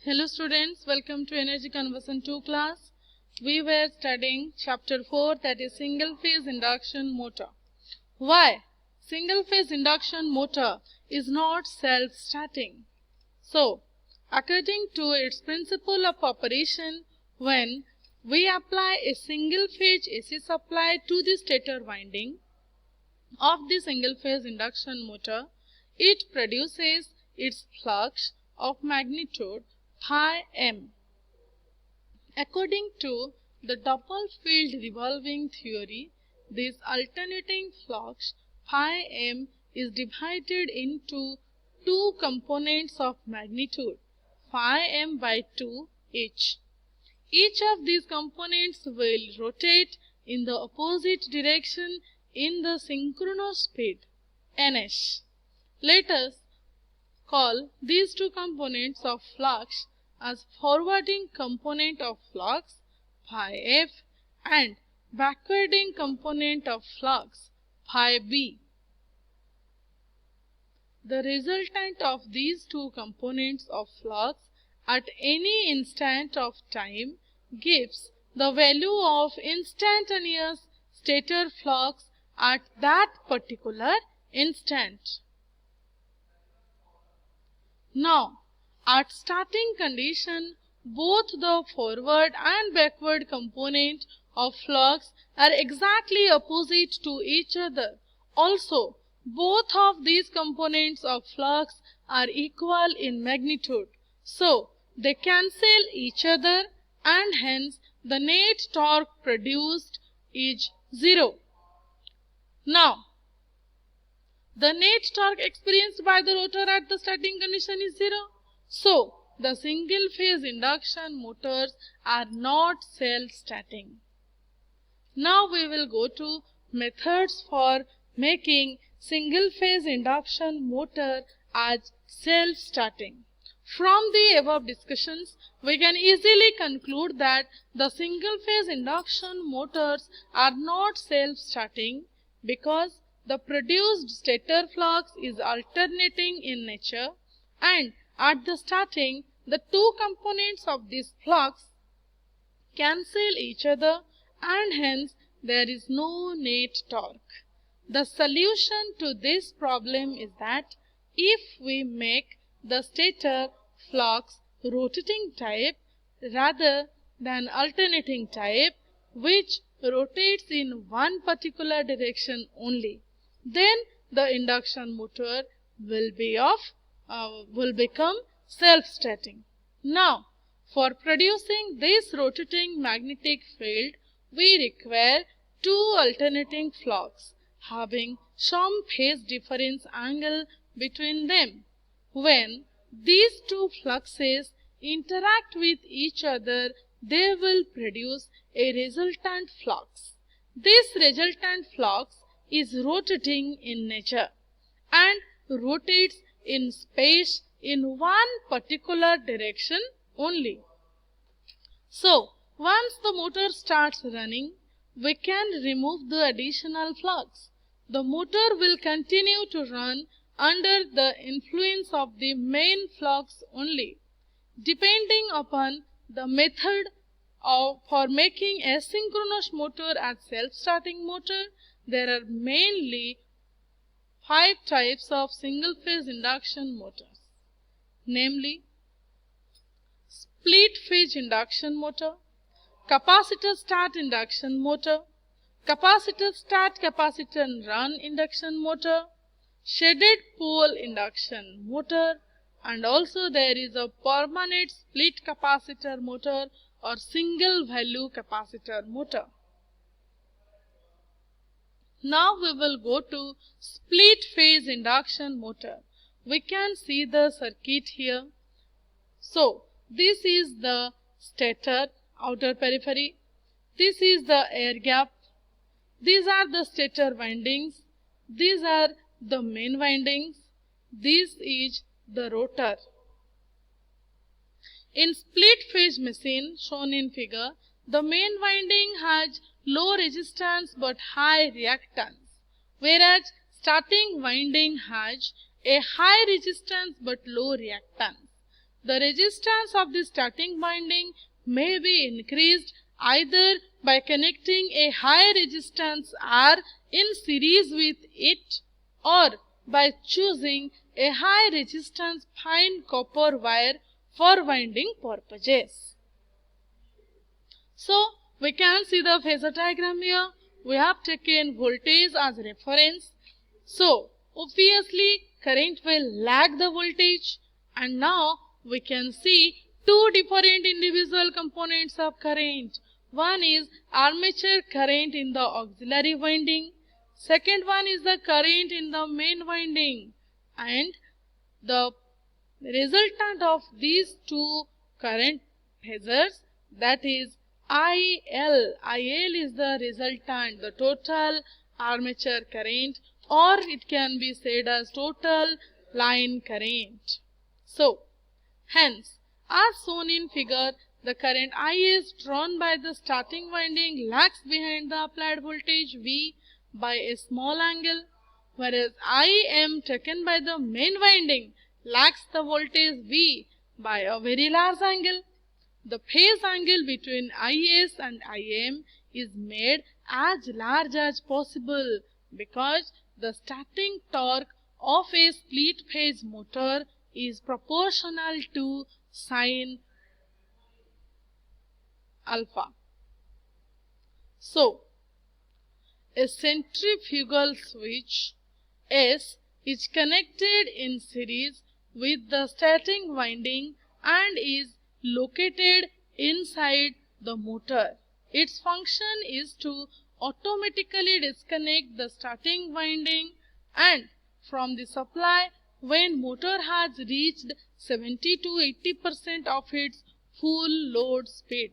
Hello students, welcome to Energy Conversion 2 class. We were studying chapter 4, that is single phase induction motor. Why single phase induction motor is not self-starting? So, according to its principle of operation, when we apply a single phase AC supply to the stator winding of the single phase induction motor, it produces its flux of magnitude phi m. According to the double field revolving theory, this alternating flux phi m is divided into two components of magnitude phi m by 2 each. Each of these components will rotate in the opposite direction in the synchronous speed ns. Let us call these two components of flux as forwarding component of flux phi f and backwarding component of flux phi b. The resultant of these two components of flux at any instant of time gives the value of instantaneous stator flux at that particular instant. Now, at starting condition, both the forward and backward component of flux are exactly opposite to each other. Also, both of these components of flux are equal in magnitude. So, they cancel each other and hence the net torque produced is 0. Now, the net torque experienced by the rotor at the starting condition is 0. So, the single phase induction motors are not self-starting. Now, we will go to methods for making single phase induction motor as self-starting. From the above discussions, we can easily conclude that the single phase induction motors are not self-starting because the produced stator flux is alternating in nature, and at the starting, the two components of this flux cancel each other and hence there is no net torque. The solution to this problem is that if we make the stator flux rotating type rather than alternating type, which rotates in one particular direction only, then the induction motor will become self-starting. Now, for producing this rotating magnetic field, we require two alternating flux having some phase difference angle between them. When these two fluxes interact with each other, they will produce a resultant flux. This resultant flux is rotating in nature and rotates in space in one particular direction only. So, once the motor starts running, we can remove the additional flux. The motor will continue to run under the influence of the main flux only. Depending upon the method for making a synchronous motor as self-starting motor, there are mainly 5 types of single phase induction motors, namely split phase induction motor, capacitor start induction motor, capacitor start capacitor run induction motor, shaded pole induction motor, and also there is a permanent split capacitor motor or single value capacitor motor. Now we will go to split phase induction motor. We can see the circuit here. So, this is the stator outer periphery. This is the air gap. These are the stator windings. These are the main windings. This is the rotor. In split phase machine shown in figure, the main winding has low resistance but high reactance, whereas starting winding has a high resistance but low reactance. The resistance of the starting winding may be increased either by connecting a high resistance R in series with it or by choosing a high resistance fine copper wire for winding purposes. So, we can see the phasor diagram here. We have taken voltage as reference. So, obviously, current will lag the voltage. And now, we can see two different individual components of current. One is armature current in the auxiliary winding. Second one is the current in the main winding. And the resultant of these two current phasors, that is IL. IL is the resultant, the total armature current, or it can be said as total line current. So, hence, as shown in figure, the current I is drawn by the starting winding lags behind the applied voltage V by a small angle, whereas IM taken by the main winding lags the voltage V by a very large angle. The phase angle between IS and IM is made as large as possible because the starting torque of a split phase motor is proportional to sin alpha. So, a centrifugal switch S is connected in series with the starting winding and is located inside the motor. Its function is to automatically disconnect the starting winding and from the supply when motor has reached 70 to 80% of its full load speed.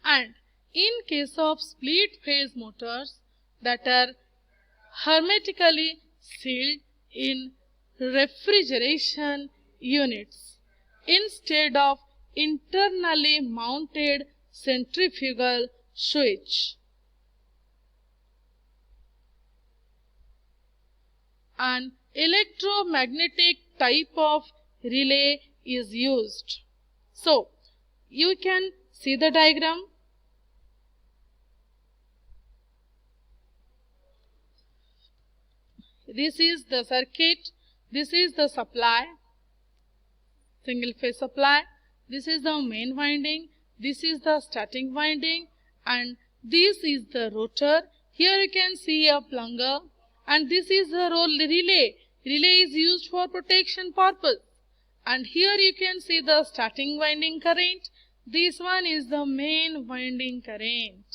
And in case of split phase motors that are hermetically sealed in refrigeration units instead of internally mounted centrifugal switch, an electromagnetic type of relay is used. So, you can see the diagram. This is the circuit, this is the supply, single phase supply, this is the main winding, this is the starting winding, and this is the rotor. Here you can see a plunger, and this is the relay. Relay is used for protection purpose. And here you can see the starting winding current. This one is the main winding current.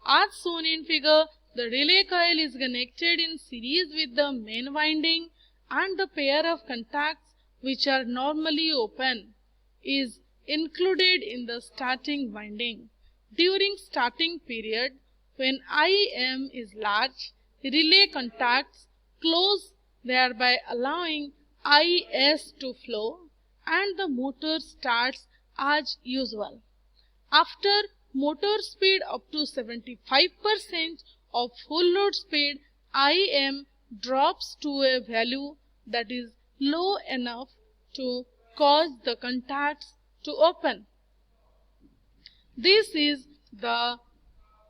As shown in figure, the relay coil is connected in series with the main winding and the pair of contacts which are normally open is included in the starting winding. During starting period, when IM is large, relay contacts close, thereby allowing IS to flow and the motor starts as usual. After motor speed up to 75% of full load speed, IM drops to a value that is low enough to cause the contacts to open. This is the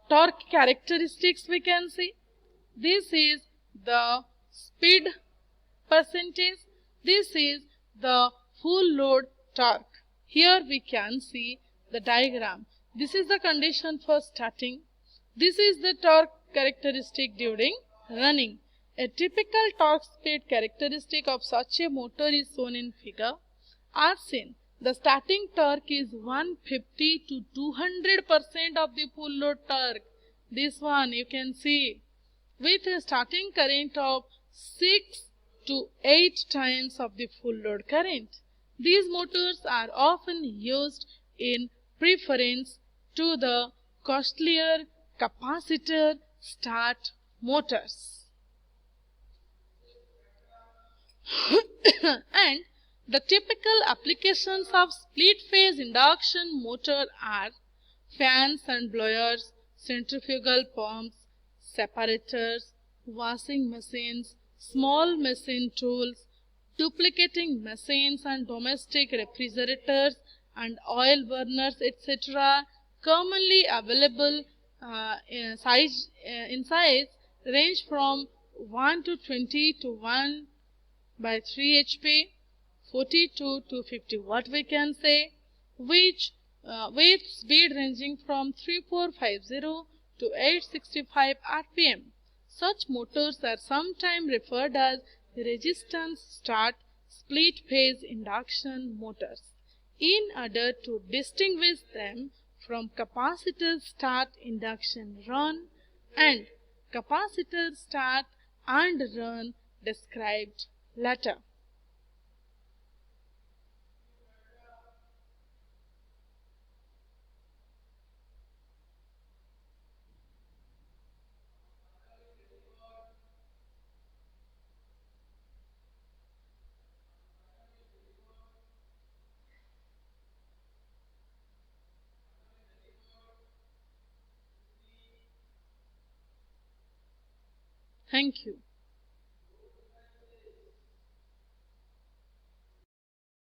torque characteristics we can see. This is the speed percentage. This is the full load torque. Here we can see the diagram. This is the condition for starting. This is the torque characteristic during running. A typical torque speed characteristic of such a motor is shown in figure. As seen, the starting torque is 150 to 200% of the full load torque. This one you can see with a starting current of 6 to 8 times of the full load current. These motors are often used in preference to the costlier capacitor start motors. And the typical applications of split phase induction motor are fans and blowers, centrifugal pumps, separators, washing machines, small machine tools, duplicating machines and domestic refrigerators and oil burners, etc., commonly available in size range from 1 to 20 to 1 by 3 HP, 42 to 50 watt we can say, which with speed ranging from 3450 to 865 RPM. Such motors are sometimes referred as resistance start split phase induction motors in order to distinguish them from capacitor start induction run and capacitor start and run described later. Thank you.